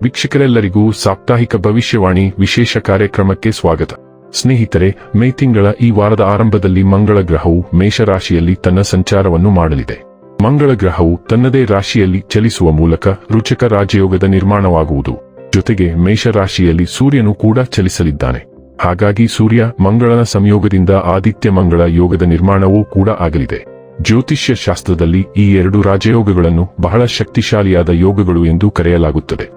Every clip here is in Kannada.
ವೀಕ್ಷಕರೆಲ್ಲರಿಗೂ ಸಾಪ್ತಾಹಿಕ ಭವಿಷ್ಯವಾಣಿ ವಿಶೇಷ ಕಾರ್ಯಕ್ರಮಕ್ಕೆ ಸ್ವಾಗತ. ಸ್ನೇಹಿತರೆ, ಮೇ ತಿಂಗಳ ಈ ವಾರದ ಆರಂಭದಲ್ಲಿ ಮಂಗಳ ಗ್ರಹವು ಮೇಷರಾಶಿಯಲ್ಲಿ ತನ್ನ ಸಂಚಾರವನ್ನು ಮಾಡಲಿದೆ. ಮಂಗಳ ಗ್ರಹವು ತನ್ನದೇ ರಾಶಿಯಲ್ಲಿ ಚಲಿಸುವ ಮೂಲಕ ರುಚಕ ರಾಜಯೋಗದ ನಿರ್ಮಾಣವಾಗುವುದು. ಜೊತೆಗೆ ಮೇಷರಾಶಿಯಲ್ಲಿ ಸೂರ್ಯನು ಕೂಡ ಚಲಿಸಲಿದ್ದಾನೆ. ಹಾಗಾಗಿ ಸೂರ್ಯ ಮಂಗಳನ ಸಂಯೋಗದಿಂದ ಆದಿತ್ಯ ಮಂಗಳ ಯೋಗದ ನಿರ್ಮಾಣವೂ ಕೂಡ ಆಗಲಿದೆ. ಜ್ಯೋತಿಷ್ಯ ಶಾಸ್ತ್ರದಲ್ಲಿ ಈ ಎರಡು ರಾಜಯೋಗಗಳನ್ನು ಬಹಳ ಶಕ್ತಿಶಾಲಿಯಾದ ಯೋಗಗಳು ಎಂದು ಕರೆಯಲಾಗುತ್ತದೆ.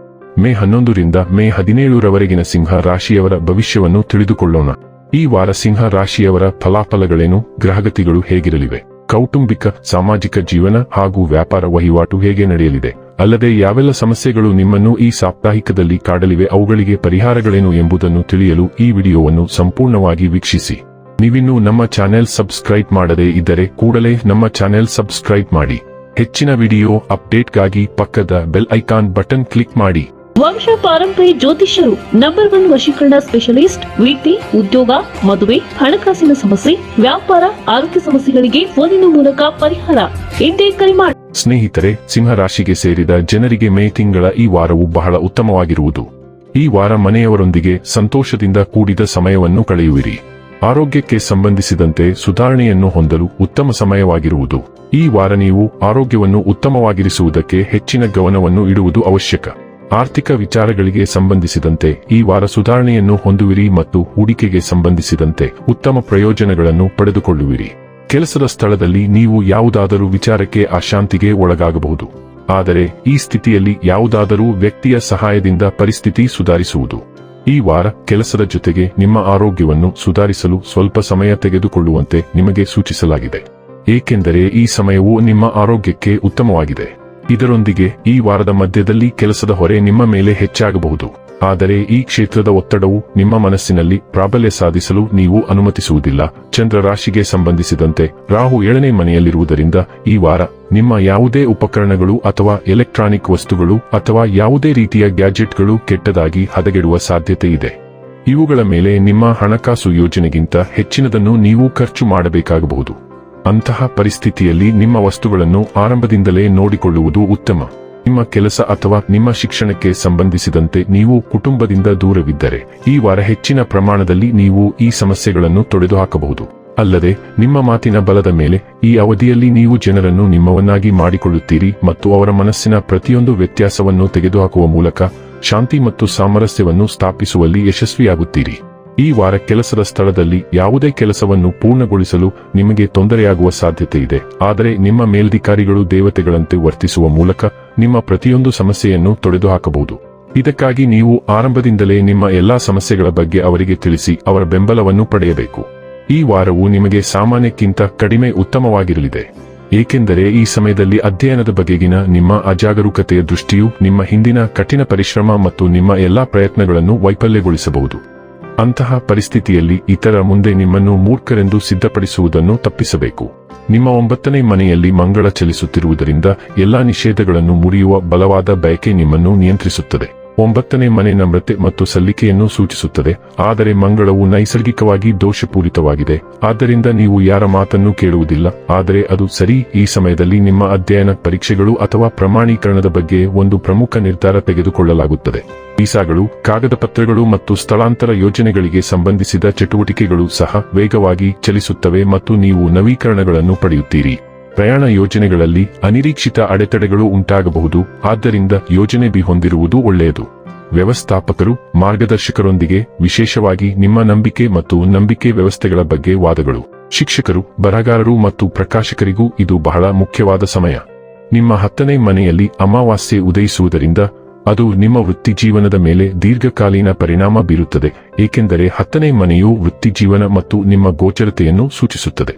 ಮೇ 11 ರಿಂದ ಮೇ 17 ರವರೆಗಿನ ಸಿಂಹ ರಾಶಿಯವರ ಭವಿಷ್ಯವನ್ನು ತಿಳಿದುಕೊಳ್ಳೋಣ. ಈ ವಾರ ಸಿಂಹ ರಾಶಿಯವರ ಫಲಾಫಲಗಳೇನು, ಗ್ರಹಗತಿಗಳು ಹೇಗಿರಲಿವೆ, ಕೌಟುಂಬಿಕ ಸಾಮಾಜಿಕ ಜೀವನ ಹಾಗೂ ವ್ಯಾಪಾರ ವಹಿವಾಟು ಹೇಗೆ ನಡೆಯಲಿದೆ, ಅಲ್ಲದೆ ಯಾವೆಲ್ಲ ಸಮಸ್ಯೆಗಳು ನಿಮ್ಮನ್ನು ಈ ಸಾಪ್ತಾಹಿಕದಲ್ಲಿ ಕಾಡಲಿವೆ, ಅವುಗಳಿಗೆ ಪರಿಹಾರಗಳೇನು ಎಂಬುದನ್ನು ತಿಳಿಯಲು ಈ ವಿಡಿಯೋವನ್ನು ಸಂಪೂರ್ಣವಾಗಿ ವೀಕ್ಷಿಸಿ. ನೀವಿನ್ನೂ ನಮ್ಮ ಚಾನೆಲ್ ಸಬ್ಸ್ಕ್ರೈಬ್ ಮಾಡದೇ ಇದ್ದರೆ ಕೂಡಲೇ ನಮ್ಮ ಚಾನೆಲ್ ಸಬ್ಸ್ಕ್ರೈಬ್ ಮಾಡಿ. ಹೆಚ್ಚಿನ ವಿಡಿಯೋ ಅಪ್ಡೇಟ್ಗಾಗಿ ಪಕ್ಕದ ಬೆಲ್ ಐಕಾನ್ ಬಟನ್ ಕ್ಲಿಕ್ ಮಾಡಿ. ವಂಶ ಪಾರಂಪರ್ಯ ಜ್ಯೋತಿಷ್ಯರು ನಂಬರ್ 1 ವಶೀಕರಣ ಸ್ಪೆಷಲಿಸ್ಟ್. ವೃತ್ತಿ, ಉದ್ಯೋಗ, ಮದುವೆ, ಹಣಕಾಸಿನ ಸಮಸ್ಯೆ, ವ್ಯಾಪಾರ, ಆರೋಗ್ಯ ಸಮಸ್ಯೆಗಳಿಗೆ ಫೋನಿನ ಮೂಲಕ ಪರಿಹಾರ. ಹಿಂದೆ ಕರೆ ಮಾಡಿ. ಸ್ನೇಹಿತರೆ, ಸಿಂಹ ರಾಶಿಗೆ ಸೇರಿದ ಜನರಿಗೆ ಮೇ ತಿಂಗಳ ಈ ವಾರವು ಬಹಳ ಉತ್ತಮವಾಗಿರುವುದು. ಈ ವಾರ ಮನೆಯವರೊಂದಿಗೆ ಸಂತೋಷದಿಂದ ಕೂಡಿದ ಸಮಯವನ್ನು ಕಳೆಯುವಿರಿ. ಆರೋಗ್ಯಕ್ಕೆ ಸಂಬಂಧಿಸಿದಂತೆ ಸುಧಾರಣೆಯನ್ನು ಹೊಂದಲು ಉತ್ತಮ ಸಮಯವಾಗಿರುವುದು. ಈ ವಾರ ನೀವು ಆರೋಗ್ಯವನ್ನು ಉತ್ತಮವಾಗಿರಿಸುವುದಕ್ಕೆ ಹೆಚ್ಚಿನ ಗಮನವನ್ನು ಇಡುವುದು ಅವಶ್ಯಕ. ಆರ್ಥಿಕ ವಿಚಾರಗಳಿಗೆ ಸಂಬಂಧಿಸಿದಂತೆ ಈ ವಾರ ಸುಧಾರಣೆಯನ್ನು ಹೊಂದುವಿರಿ ಮತ್ತು ಹೂಡಿಕೆಗೆ ಸಂಬಂಧಿಸಿದಂತೆ ಉತ್ತಮ ಪ್ರಯೋಜನಗಳನ್ನು ಪಡೆದುಕೊಳ್ಳುವಿರಿ. ಕೆಲಸದ ಸ್ಥಳದಲ್ಲಿ ನೀವು ಯಾವುದಾದರೂ ವಿಚಾರಕ್ಕೆ ಅಶಾಂತಿಗೆ ಒಳಗಾಗಬಹುದು. ಆದರೆ ಈ ಸ್ಥಿತಿಯಲ್ಲಿ ಯಾವುದಾದರೂ ವ್ಯಕ್ತಿಯ ಸಹಾಯದಿಂದ ಪರಿಸ್ಥಿತಿ ಸುಧಾರಿಸುವುದು. ಈ ವಾರ ಕೆಲಸದ ಜೊತೆಗೆ ನಿಮ್ಮ ಆರೋಗ್ಯವನ್ನು ಸುಧಾರಿಸಲು ಸ್ವಲ್ಪ ಸಮಯ ತೆಗೆದುಕೊಳ್ಳುವಂತೆ ನಿಮಗೆ ಸೂಚಿಸಲಾಗಿದೆ. ಏಕೆಂದರೆ ಈ ಸಮಯವು ನಿಮ್ಮ ಆರೋಗ್ಯಕ್ಕೆ ಉತ್ತಮವಾಗಿದೆ. ಇದರೊಂದಿಗೆ ಈ ವಾರದ ಮಧ್ಯದಲ್ಲಿ ಕೆಲಸದ ಹೊರೆ ನಿಮ್ಮ ಮೇಲೆ ಹೆಚ್ಚಾಗಬಹುದು. ಆದರೆ ಈ ಕ್ಷೇತ್ರದ ಒತ್ತಡವು ನಿಮ್ಮ ಮನಸ್ಸಿನಲ್ಲಿ ಪ್ರಾಬಲ್ಯ ಸಾಧಿಸಲು ನೀವು ಅನುಮತಿಸುವುದಿಲ್ಲ. ಚಂದ್ರ ರಾಶಿಗೆ ಸಂಬಂಧಿಸಿದಂತೆ ರಾಹು 7ನೇ ಮನೆಯಲ್ಲಿರುವುದರಿಂದ ಈ ವಾರ ನಿಮ್ಮ ಯಾವುದೇ ಉಪಕರಣಗಳು ಅಥವಾ ಎಲೆಕ್ಟ್ರಾನಿಕ್ ವಸ್ತುಗಳು ಅಥವಾ ಯಾವುದೇ ರೀತಿಯ ಗ್ಯಾಜೆಟ್ಗಳು ಕೆಟ್ಟದಾಗಿ ಹದಗೆಡುವ ಸಾಧ್ಯತೆ ಇದೆ. ಇವುಗಳ ಮೇಲೆ ನಿಮ್ಮ ಹಣಕಾಸು ಯೋಜನೆಗಿಂತ ಹೆಚ್ಚಿನದನ್ನು ನೀವು ಖರ್ಚು ಮಾಡಬೇಕಾಗಬಹುದು. ಅಂತಹ ಪರಿಸ್ಥಿತಿಯಲ್ಲಿ ನಿಮ್ಮ ವಸ್ತುಗಳನ್ನು ಆರಂಭದಿಂದಲೇ ನೋಡಿಕೊಳ್ಳುವುದು ಉತ್ತಮ. ನಿಮ್ಮ ಕೆಲಸ ಅಥವಾ ನಿಮ್ಮ ಶಿಕ್ಷಣಕ್ಕೆ ಸಂಬಂಧಿಸಿದಂತೆ ನೀವು ಕುಟುಂಬದಿಂದ ದೂರವಿದ್ದರೆ ಈ ವಾರ ಹೆಚ್ಚಿನ ಪ್ರಮಾಣದಲ್ಲಿ ನೀವು ಈ ಸಮಸ್ಯೆಗಳನ್ನು ತೊಡೆದುಹಾಕಬಹುದು. ಅಲ್ಲದೆ ನಿಮ್ಮ ಮಾತಿನ ಬಲದ ಮೇಲೆ ಈ ಅವಧಿಯಲ್ಲಿ ನೀವು ಜನರನ್ನು ನಿಮ್ಮವನ್ನಾಗಿ ಮಾಡಿಕೊಳ್ಳುತ್ತೀರಿ ಮತ್ತು ಅವರ ಮನಸ್ಸಿನ ಪ್ರತಿಯೊಂದು ವ್ಯತ್ಯಾಸವನ್ನು ತೆಗೆದುಹಾಕುವ ಮೂಲಕ ಶಾಂತಿ ಮತ್ತು ಸಾಮರಸ್ಯವನ್ನು ಸ್ಥಾಪಿಸುವಲ್ಲಿ ಯಶಸ್ವಿಯಾಗುತ್ತೀರಿ. ಈ ವಾರ ಕೆಲಸದ ಸ್ಥಳದಲ್ಲಿ ಯಾವುದೇ ಕೆಲಸವನ್ನು ಪೂರ್ಣಗೊಳಿಸಲು ನಿಮಗೆ ತೊಂದರೆಯಾಗುವ ಸಾಧ್ಯತೆ ಇದೆ. ಆದರೆ ನಿಮ್ಮ ಮೇಲಧಿಕಾರಿಗಳು ದೇವತೆಗಳಂತೆ ವರ್ತಿಸುವ ಮೂಲಕ ನಿಮ್ಮ ಪ್ರತಿಯೊಂದು ಸಮಸ್ಯೆಯನ್ನು ತೊಡೆದುಹಾಕಬಹುದು. ಇದಕ್ಕಾಗಿ ನೀವು ಆರಂಭದಿಂದಲೇ ನಿಮ್ಮ ಎಲ್ಲಾ ಸಮಸ್ಯೆಗಳ ಬಗ್ಗೆ ಅವರಿಗೆ ತಿಳಿಸಿ ಅವರ ಬೆಂಬಲವನ್ನು ಪಡೆಯಬೇಕು. ಈ ವಾರವು ನಿಮಗೆ ಸಾಮಾನ್ಯಕ್ಕಿಂತ ಕಡಿಮೆ ಉತ್ತಮವಾಗಿರಲಿದೆ. ಏಕೆಂದರೆ ಈ ಸಮಯದಲ್ಲಿ ಅಧ್ಯಯನದ ಬಗೆಗಿನ ನಿಮ್ಮ ಅಜಾಗರೂಕತೆಯ ದೃಷ್ಟಿಯು ನಿಮ್ಮ ಹಿಂದಿನ ಕಠಿಣ ಪರಿಶ್ರಮ ಮತ್ತು ನಿಮ್ಮ ಎಲ್ಲಾ ಪ್ರಯತ್ನಗಳನ್ನು ವೈಫಲ್ಯಗೊಳಿಸಬಹುದು. ಅಂತಹ ಪರಿಸ್ಥಿತಿಯಲ್ಲಿ ಇತರ ಮುಂದೆ ನಿಮ್ಮನ್ನು ಮೂರ್ಖರೆಂದು ಸಿದ್ಧಪಡಿಸುವುದನ್ನು ತಪ್ಪಿಸಬೇಕು. ನಿಮ್ಮ 9ನೇ ಮನೆಯಲ್ಲಿ ಮಂಗಳ ಚಲಿಸುತ್ತಿರುವುದರಿಂದ ಎಲ್ಲಾ ನಿಷೇಧಗಳನ್ನು ಮುರಿಯುವ ಬಲವಾದ ಬಯಕೆ ನಿಮ್ಮನ್ನು ನಿಯಂತ್ರಿಸುತ್ತದೆ. 9ನೇ ಮನೆ ನಮ್ರತೆ ಮತ್ತು ಸಲ್ಲಿಕೆಯನ್ನು ಸೂಚಿಸುತ್ತದೆ. ಆದರೆ ಮಂಗಳವು ನೈಸರ್ಗಿಕವಾಗಿ ದೋಷಪೂರಿತವಾಗಿದೆ. ಆದ್ದರಿಂದ ನೀವು ಯಾರ ಮಾತನ್ನು ಕೇಳುವುದಿಲ್ಲ. ಆದರೆ ಅದು ಸರಿ. ಈ ಸಮಯದಲ್ಲಿ ನಿಮ್ಮ ಅಧ್ಯಯನ, ಪರೀಕ್ಷೆಗಳು ಅಥವಾ ಪ್ರಮಾಣೀಕರಣದ ಬಗ್ಗೆ ಒಂದು ಪ್ರಮುಖ ನಿರ್ಧಾರ ತೆಗೆದುಕೊಳ್ಳಲಾಗುತ್ತದೆ. ವೀಸಾಗಳು, ಕಾಗದ ಪತ್ರಗಳು ಮತ್ತು ಸ್ಥಳಾಂತರ ಯೋಜನೆಗಳಿಗೆ ಸಂಬಂಧಿಸಿದ ಚಟುವಟಿಕೆಗಳು ಸಹ ವೇಗವಾಗಿ ಚಲಿಸುತ್ತವೆ ಮತ್ತು ನೀವು ನವೀಕರಣಗಳನ್ನು ಪಡೆಯುತ್ತೀರಿ. ಪ್ರಯಾಣ ಯೋಜನೆಗಳಲ್ಲಿ ಅನಿರೀಕ್ಷಿತ ಅಡೆತಡೆಗಳು ಉಂಟಾಗಬಹುದು. ಆದ್ದರಿಂದ ಯೋಜನೆ ಬಿ ಹೊಂದಿರುವುದು ಒಳ್ಳೆಯದು. ವ್ಯವಸ್ಥಾಪಕರು, ಮಾರ್ಗದರ್ಶಕರೊಂದಿಗೆ ವಿಶೇಷವಾಗಿ ನಿಮ್ಮ ನಂಬಿಕೆ ಮತ್ತು ನಂಬಿಕೆ ವ್ಯವಸ್ಥೆಗಳ ಬಗ್ಗೆ ವಾದಗಳು. ಶಿಕ್ಷಕರು, ಬರಹಗಾರರು ಮತ್ತು ಪ್ರಕಾಶಕರಿಗೂ ಇದು ಬಹಳ ಮುಖ್ಯವಾದ ಸಮಯ. ನಿಮ್ಮ 10ನೇ ಮನೆಯಲ್ಲಿ ಅಮಾವಾಸ್ಯೆ ಉದಯಿಸುವುದರಿಂದ ಅದು ನಿಮ್ಮ ವೃತ್ತಿಜೀವನದ ಮೇಲೆ ದೀರ್ಘಕಾಲೀನ ಪರಿಣಾಮ ಬೀರುತ್ತದೆ. ಏಕೆಂದರೆ 10ನೇ ಮನೆಯು ವೃತ್ತಿಜೀವನ ಮತ್ತು ನಿಮ್ಮ ಗೋಚರತೆಯನ್ನು ಸೂಚಿಸುತ್ತದೆ.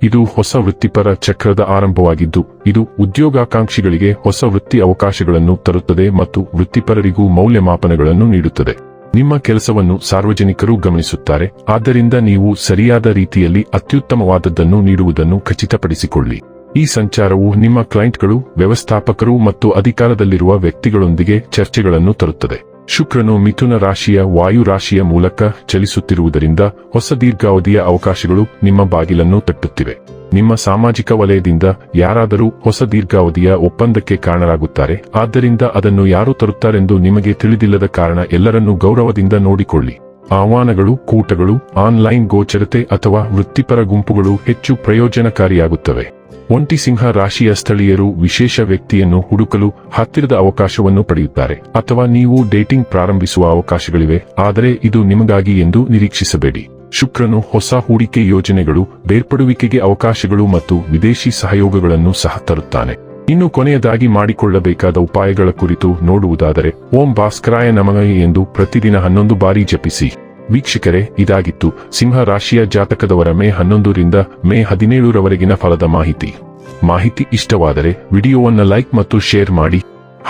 ಇದು ಹೊಸ ವೃತ್ತಿಪರ ಚಕ್ರದ ಆರಂಭವಾಗಿದ್ದು ಇದು ಉದ್ಯೋಗಾಕಾಂಕ್ಷಿಗಳಿಗೆ ಹೊಸ ವೃತ್ತಿ ಅವಕಾಶಗಳನ್ನು ತರುತ್ತದೆ ಮತ್ತು ವೃತ್ತಿಪರರಿಗೂ ಮೌಲ್ಯಮಾಪನಗಳನ್ನು ನೀಡುತ್ತದೆ. ನಿಮ್ಮ ಕೆಲಸವನ್ನು ಸಾರ್ವಜನಿಕರು ಗಮನಿಸುತ್ತಾರೆ. ಆದ್ದರಿಂದ ನೀವು ಸರಿಯಾದ ರೀತಿಯಲ್ಲಿ ಅತ್ಯುತ್ತಮವಾದದ್ದನ್ನು ನೀಡುವುದನ್ನು ಖಚಿತಪಡಿಸಿಕೊಳ್ಳಿ. ಈ ಸಂಚಾರವು ನಿಮ್ಮ ಕ್ಲೈಂಟ್ಗಳು, ವ್ಯವಸ್ಥಾಪಕರು ಮತ್ತು ಅಧಿಕಾರದಲ್ಲಿರುವ ವ್ಯಕ್ತಿಗಳೊಂದಿಗೆ ಚರ್ಚೆಗಳನ್ನು ತರುತ್ತದೆ. ಶುಕ್ರನು ಮಿಥುನ ರಾಶಿಯ ವಾಯು ರಾಶಿಯ ಮೂಲಕ ಚಲಿಸುತ್ತಿರುವುದರಿಂದ ಹೊಸ ದೀರ್ಘಾವಧಿಯ ಅವಕಾಶಗಳು ನಿಮ್ಮ ಬಾಗಿಲನ್ನು ತಟ್ಟುತ್ತಿವೆ. ನಿಮ್ಮ ಸಾಮಾಜಿಕ ವಲಯದಿಂದ ಯಾರಾದರೂ ಹೊಸ ದೀರ್ಘಾವಧಿಯ ಒಪ್ಪಂದಕ್ಕೆ ಕಾರಣರಾಗುತ್ತಾರೆ. ಆದ್ದರಿಂದ ಅದನ್ನು ಯಾರು ತರುತ್ತಾರೆಂದು ನಿಮಗೆ ತಿಳಿದಿಲ್ಲದ ಕಾರಣ ಎಲ್ಲರನ್ನೂ ಗೌರವದಿಂದ ನೋಡಿಕೊಳ್ಳಿ. ಆಹ್ವಾನಗಳು, ಕೂಟಗಳು, ಆನ್ಲೈನ್ ಗೋಚರತೆ ಅಥವಾ ವೃತ್ತಿಪರ ಗುಂಪುಗಳು ಹೆಚ್ಚು ಪ್ರಯೋಜನಕಾರಿಯಾಗುತ್ತವೆ. ಒಂಟಿ ಸಿಂಹ ರಾಶಿಯ ಸ್ಥಳೀಯರು ವಿಶೇಷ ವ್ಯಕ್ತಿಯನ್ನು ಹುಡುಕಲು ಹತ್ತಿರದ ಅವಕಾಶವನ್ನು ಪಡೆಯುತ್ತಾರೆ, ಅಥವಾ ನೀವು ಡೇಟಿಂಗ್ ಪ್ರಾರಂಭಿಸುವ ಅವಕಾಶಗಳಿವೆ, ಆದರೆ ಇದು ನಿಮಗಾಗಿ ಎಂದು ನಿರೀಕ್ಷಿಸಬೇಡಿ. ಶುಕ್ರನು ಹೊಸ ಹೂಡಿಕೆ ಯೋಜನೆಗಳು, ಬೇರ್ಪಡುವಿಕೆಗೆ ಅವಕಾಶಗಳು ಮತ್ತು ವಿದೇಶಿ ಸಹಯೋಗಗಳನ್ನು ಸಹ ತರುತ್ತಾನೆ. ಇನ್ನು ಕೊನೆಯದಾಗಿ ಮಾಡಿಕೊಳ್ಳಬೇಕಾದ ಉಪಾಯಗಳ ಕುರಿತು ನೋಡುವುದಾದರೆ, ಓಂ ಭಾಸ್ಕರಾಯ ನಮಃ ಎಂದು ಪ್ರತಿದಿನ 11 ಬಾರಿ ಜಪಿಸಿ. ವೀಕ್ಷಕರೇ, ಇದಾಗಿತ್ತು ಸಿಂಹ ರಾಶಿಯ ಜಾತಕದವರ ಮೇ 11 ರಿಂದ ಮೇ 17 ರವರೆಗಿನ ಫಲದ ಮಾಹಿತಿ ಇಷ್ಟವಾದರೆ ವಿಡಿಯೋವನ್ನು ಲೈಕ್ ಮತ್ತು ಶೇರ್ ಮಾಡಿ.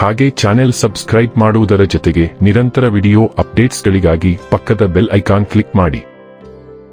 ಹಾಗೆ ಚಾನೆಲ್ ಸಬ್ಸ್ಕ್ರೈಬ್ ಮಾಡುವುದರ ಜೊತೆಗೆ ನಿರಂತರ ವಿಡಿಯೋ ಅಪ್ಡೇಟ್ಸ್ಗಳಿಗಾಗಿ ಪಕ್ಕದ ಬೆಲ್ ಐಕಾನ್ ಕ್ಲಿಕ್ ಮಾಡಿ.